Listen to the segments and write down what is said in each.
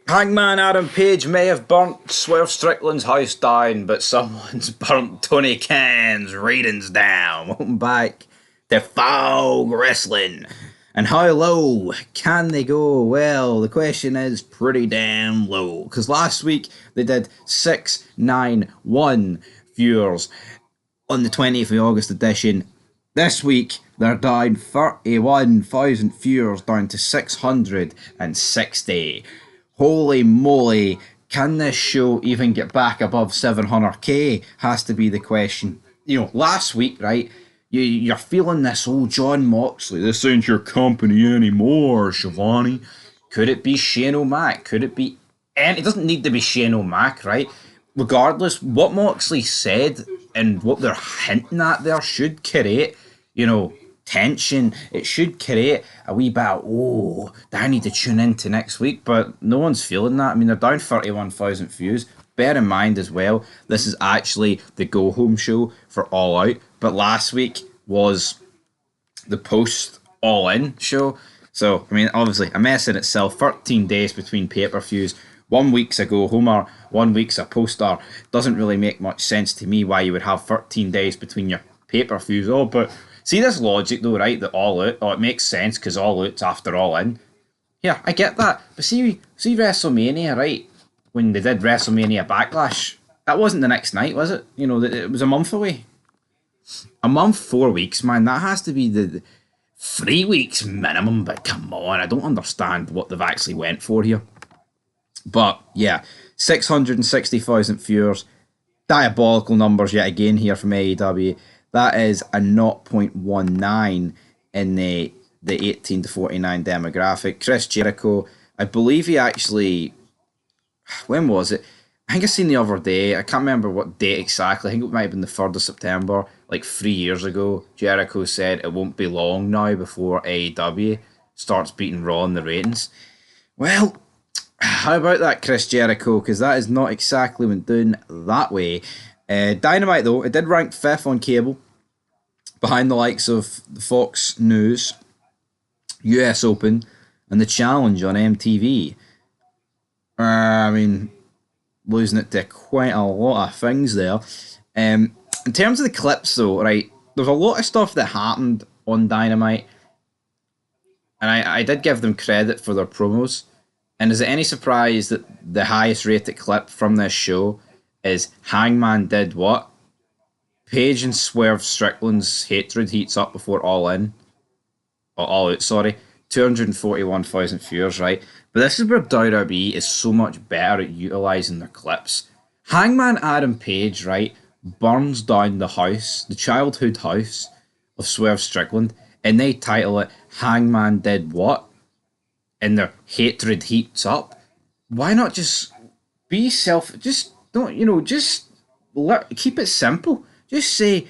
Hangman Adam Page may have burnt Swerve Strickland's house down, but someone's burnt Tony Khan's ratings down. Welcome back to Fog Wrestling. And how low can they go? Well, the question is pretty damn low. Because last week they did 691 viewers on the 20th of August edition. This week they're down 31,000 viewers down to 660. Holy moly, can this show even get back above 700k? Has to be the question. You know, last week, right, you're feeling this old John Moxley. This ain't your company anymore, Shivani. Could it be Shane O'Mac? Could it be... And it doesn't need to be Shane O'Mac, right? Regardless, what Moxley said and what they're hinting at there should create, you know, tension. It should create a wee bit of, oh, I need to tune into next week, but no one's feeling that. I mean, they're down 31,000 views. Bear in mind as well, this is actually the go home show for All Out, but last week was the post All In show. So, I mean, obviously, a mess in itself. 13 days between pay-per-views. 1 week's a go homer, 1 week's a poster. Doesn't really make much sense to me why you would have 13 days between your pay-per-views. Oh, but see this logic though, right? That All Out, it makes sense because All Out's after All In. Yeah, I get that. But see WrestleMania, right? When they did WrestleMania Backlash, that wasn't the next night, was it? You know, it was a month away. A month, 4 weeks, man. That has to be the 3 weeks minimum. But come on, I don't understand what they've actually went for here. But yeah, 660,000 viewers. Diabolical numbers yet again here from AEW. That is a 0.19 in the 18 to 49 demographic. Chris Jericho, I believe he actually... When was it? I think I seen the other day. I can't remember what date exactly. I think it might have been the 3rd of September, like 3 years ago. Jericho said it won't be long now before AEW starts beating Raw in the ratings. Well, how about that, Chris Jericho? Because that is not exactly went down that way. Dynamite, though, it did rank 5th on cable, behind the likes of the Fox News, US Open, and the Challenge on MTV. I mean, losing it to quite a lot of things there. In terms of the clips, though, right, there's a lot of stuff that happened on Dynamite, and I did give them credit for their promos. And is it any surprise that the highest rated clip from this show is Hangman did what? Page and Swerve Strickland's hatred heats up before All In. Or All Out, sorry. 241,000 viewers, right? But this is where WWE is so much better at utilising their clips. Hangman Adam Page, right, burns down the house, the childhood house of Swerve Strickland, and they title it Hangman Did What? And their hatred heats up. Why not just be just don't, just keep it simple. Just say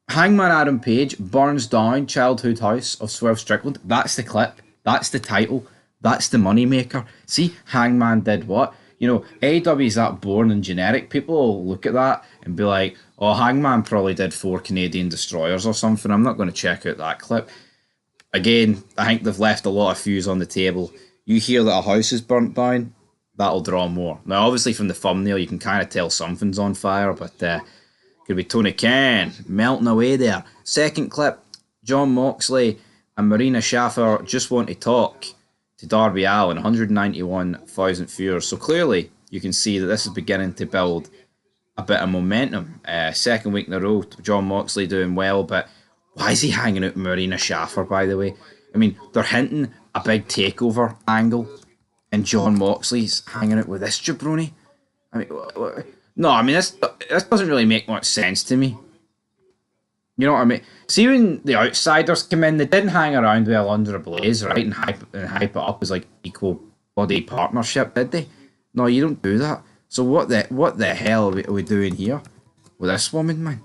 Hangman Adam Page burns down childhood house of Swerve Strickland. That's the clip. That's the title. That's the moneymaker. See, Hangman did what? You know, AEW's that boring and generic. People will look at that and be like, oh, Hangman probably did 4 Canadian destroyers or something. I'm not going to check out that clip. Again, I think they've left a lot of views on the table. You hear that a house is burnt down, that'll draw more. Now, obviously, from the thumbnail, you can kind of tell something's on fire, but could be Tony Khan melting away there. Second clip, John Moxley and Marina Shaffer just want to talk to Darby Allin, 191,000 viewers. So clearly, you can see that this is beginning to build a bit of momentum. Second week in a row, John Moxley doing well, but why is he hanging out with Marina Shaffer, by the way? I mean, they're hinting a big takeover angle, and John Moxley's hanging out with this jabroni. I mean, no, I mean, this doesn't really make much sense to me. You know what I mean? See, when the outsiders come in, they didn't hang around well under a blaze, right, and hype it up as like equal body partnership, did they? No, you don't do that. So what the hell are we doing here with this woman, man?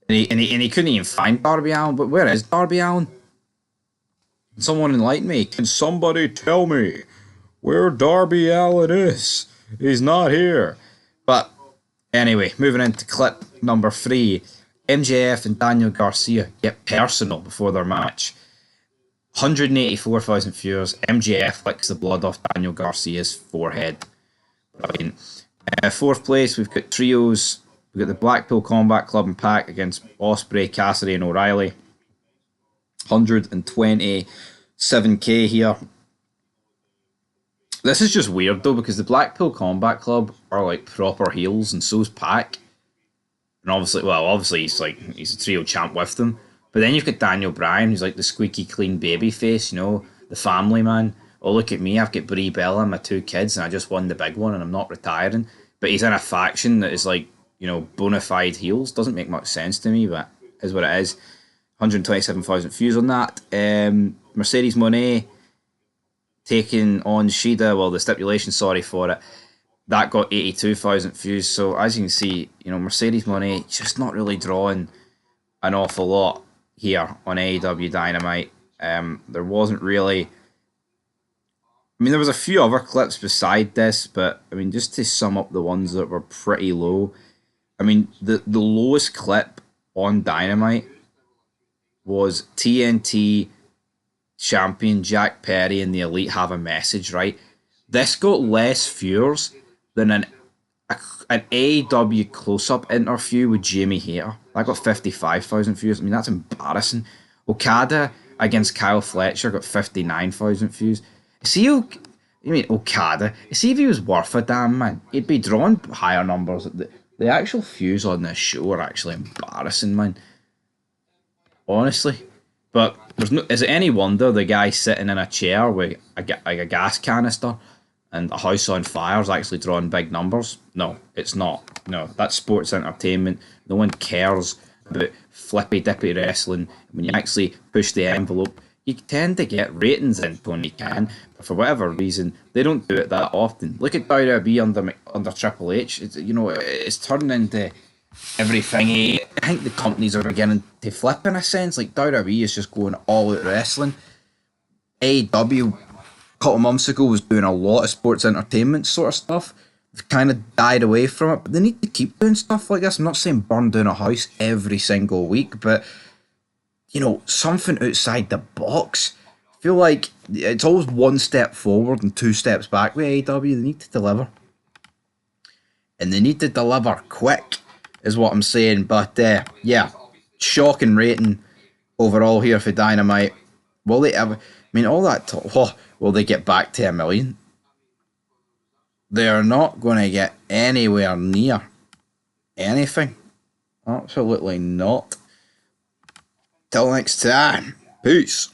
And he couldn't even find Darby Allin. But where is Darby Allin? Can someone enlighten me? Can somebody tell me where Darby Allin is? He's not here. But anyway, moving into clip number 3. MJF and Daniel Garcia get personal before their match. 184,000 viewers. MJF licks the blood off Daniel Garcia's forehead. Brilliant. Fourth place, we've got trios. We've got the Blackpool Combat Club and Pack against Osprey, Cassidy, and O'Reilly. 127k here. This is just weird though, because the Blackpool Combat Club are like proper heels, and so's Pac. And obviously he's a trio champ with them. But then you've got Daniel Bryan, who's like the squeaky clean baby face, the family man. Oh, look at me, I've got Brie Bella and my 2 kids, and I just won the big one, and I'm not retiring. But he's in a faction that is like, bona fide heels. Doesn't make much sense to me, but is what it is. 127,000 views on that. Mercedes Moné taking on Shida. Well, the stipulation, sorry for it. That got 82,000 views. So as you can see, Mercedes Moné just not really drawing an awful lot here on AEW Dynamite. There wasn't really. There was a few other clips beside this, but just to sum up the ones that were pretty low. The lowest clip on Dynamite was TNT champion Jack Perry and the Elite have a message, right? This got less viewers than an AEW close-up interview with Jamie Hayter. That got 55,000 views. That's embarrassing. Okada against Kyle Fletcher got 59,000 views. Okada? See if he was worth a damn, man. He'd be drawing higher numbers. The actual views on this show are actually embarrassing, man. Honestly. But is it any wonder the guy sitting in a chair with a gas canister and a house on fire is actually drawing big numbers? No, it's not. No, that's sports entertainment. No one cares about flippy dippy wrestling. When you actually push the envelope, you tend to get ratings in, Tony Khan. But for whatever reason, they don't do it that often. Look at WWE under Triple H. It's turning into everything. I think the companies are beginning to flip in a sense. Like WWE is just going all out wrestling. AEW a couple of months ago was doing a lot of sports entertainment sort of stuff. They've kind of died away from it, but they need to keep doing stuff like this. I'm not saying burn down a house every single week, but something outside the box. I feel like it's always one step forward and 2 steps back with AEW. They need to deliver. And they need to deliver quick, is what I'm saying. But, shocking rating overall here for Dynamite. Will they ever... all that talk... will they get back to 1 million? They are not going to get anywhere near anything. Absolutely not. Till next time. Peace.